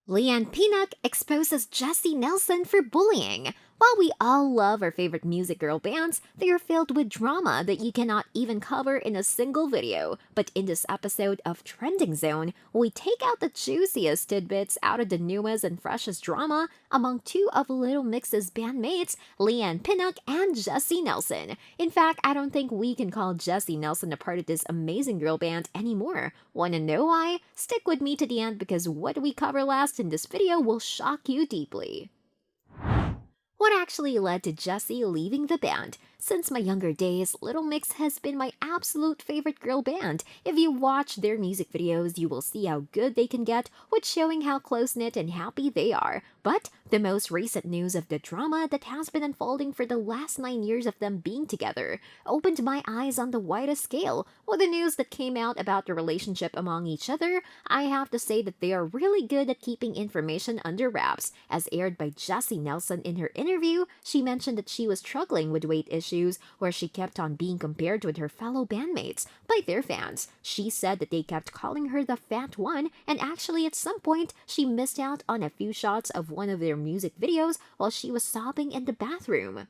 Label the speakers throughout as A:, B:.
A: Leigh-anne Pinnock exposes Jesy Nelson for bullying. While we all love our favorite music girl bands, they are filled with drama that you cannot even cover in a single video. But in this episode of Trending Zone, we take out the juiciest tidbits out of the newest and freshest drama among two of Little Mix's bandmates, Leigh-anne Pinnock and Jesy Nelson. In fact, I don't think we can call Jesy Nelson a part of this amazing girl band anymore. Wanna know why? Stick with me to the end because what we cover last in this video will shock you deeply. What actually led to Jesy leaving the band? Since my younger days, Little Mix has been my absolute favorite girl band. If you watch their music videos, you will see how good they can get with showing how close-knit and happy they are. But the most recent news of the drama that has been unfolding for the last 9 years of them being together opened my eyes on the widest scale. With the news that came out about the relationship among each other, I have to say that they are really good at keeping information under wraps. As aired by Jesy Nelson in her interview, she mentioned that she was struggling with weight issues where she kept on being compared with her fellow bandmates by their fans. She said that they kept calling her the fat one, and actually at some point she missed out on a few shots of one of their music videos while she was sobbing in the bathroom.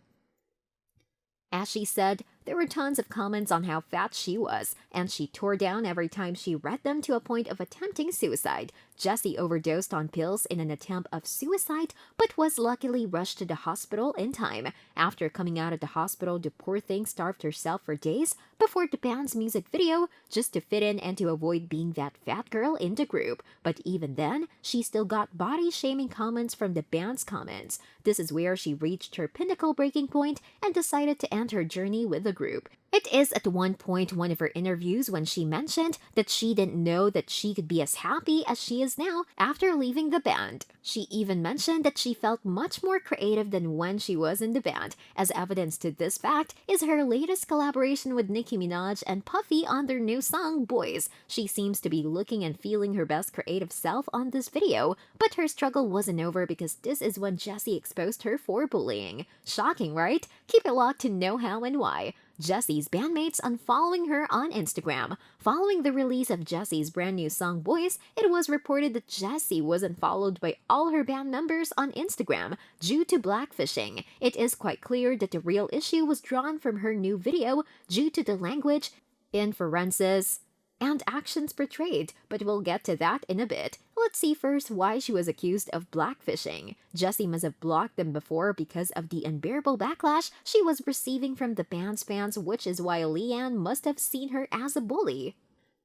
A: As she said, there were tons of comments on how fat she was, and she tore down every time she read them to a point of attempting suicide. Jesy overdosed on pills in an attempt of suicide, but was luckily rushed to the hospital in time. After coming out of the hospital, the poor thing starved herself for days before the band's music video, just to fit in and to avoid being that fat girl in the group. But even then, she still got body-shaming comments from the band's comments. This is where she reached her pinnacle breaking point and decided to end her journey with the group. It is at one point one of her interviews when she mentioned that she didn't know that she could be as happy as she is now after leaving the band. She even mentioned that she felt much more creative than when she was in the band. As evidence to this fact is her latest collaboration with Nicki Minaj and Puffy on their new song, Boys. She seems to be looking and feeling her best creative self on this video, but her struggle wasn't over because this is when Jesy exposed her for bullying. Shocking, right? Keep it locked to know how and why. Jesy's bandmates unfollowing her on Instagram. Following the release of Jesy's brand new song Boys, it was reported that Jesy was unfollowed by all her band members on Instagram due to blackfishing. It is quite clear that the real issue was drawn from her new video due to the language, inferences, and actions portrayed, but we'll get to that in a bit. Let's see first why she was accused of blackfishing. Jesy must have blocked them before because of the unbearable backlash she was receiving from the band's fans, which is why Leigh-anne must have seen her as a bully.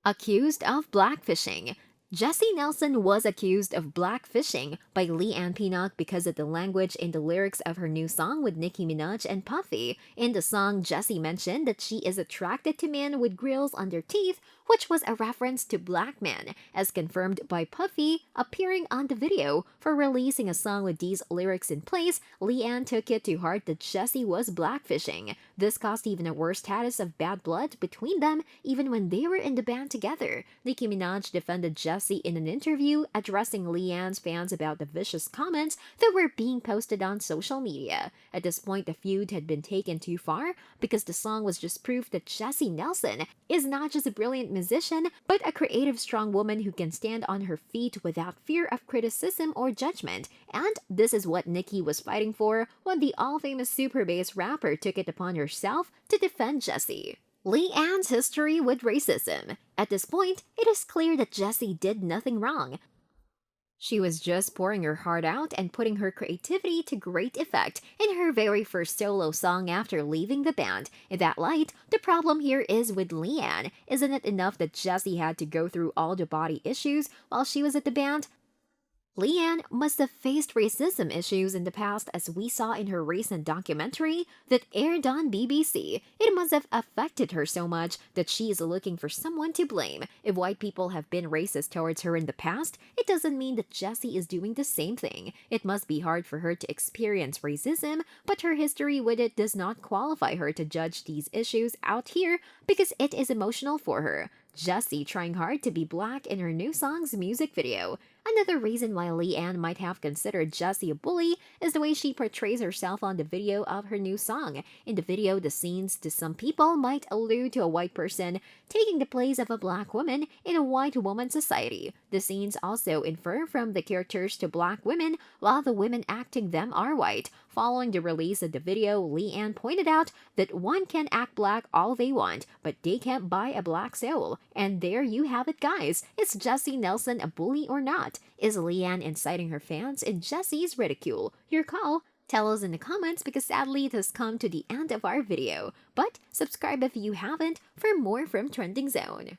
A: Accused of blackfishing. Jesy Nelson was accused of blackfishing by Leigh-anne Pinnock because of the language in the lyrics of her new song with Nicki Minaj and Puffy. In the song, Jesy mentioned that she is attracted to men with grills on their teeth, which was a reference to black men, as confirmed by Puffy appearing on the video. For releasing a song with these lyrics in place, Leigh-anne took it to heart that Jesy was blackfishing. This caused even a worse status of bad blood between them, even when they were in the band together. Nicki Minaj defended Jesy in an interview, addressing Leigh-anne's fans about the vicious comments that were being posted on social media. At this point, the feud had been taken too far because the song was just proof that Jesy Nelson is not just a brilliant musician, but a creative, strong woman who can stand on her feet without fear of criticism or judgment. And this is what Nicki was fighting for when the all-famous super bass rapper took it upon herself to defend Jesy. Leigh-anne's history with racism. At this point, it is clear that Jesy did nothing wrong. She was just pouring her heart out and putting her creativity to great effect in her very first solo song after leaving the band. In that light, the problem here is with Leigh-anne. Isn't it enough that Jesy had to go through all the body issues while she was at the band? Leigh-anne must have faced racism issues in the past, as we saw in her recent documentary that aired on BBC. It must have affected her so much that she is looking for someone to blame. If white people have been racist towards her in the past, it doesn't mean that Jesy is doing the same thing. It must be hard for her to experience racism, but her history with it does not qualify her to judge these issues out here because it is emotional for her. Jesy trying hard to be black in her new song's music video. Another reason why Leigh-Anne might have considered Jesy a bully is the way she portrays herself on the video of her new song. In the video, the scenes to some people might allude to a white person taking the place of a black woman in a white woman society. The scenes also infer from the characters to black women, while the women acting them are white. Following the release of the video, Leigh-Anne pointed out that one can act black all they want, but they can't buy a black soul. And there you have it, guys. Is Jesy Nelson a bully or not? Is Leigh-Anne inciting her fans in Jesy's ridicule? Your call. Tell us in the comments because sadly it has come to the end of our video. But subscribe if you haven't for more from Trending Zone.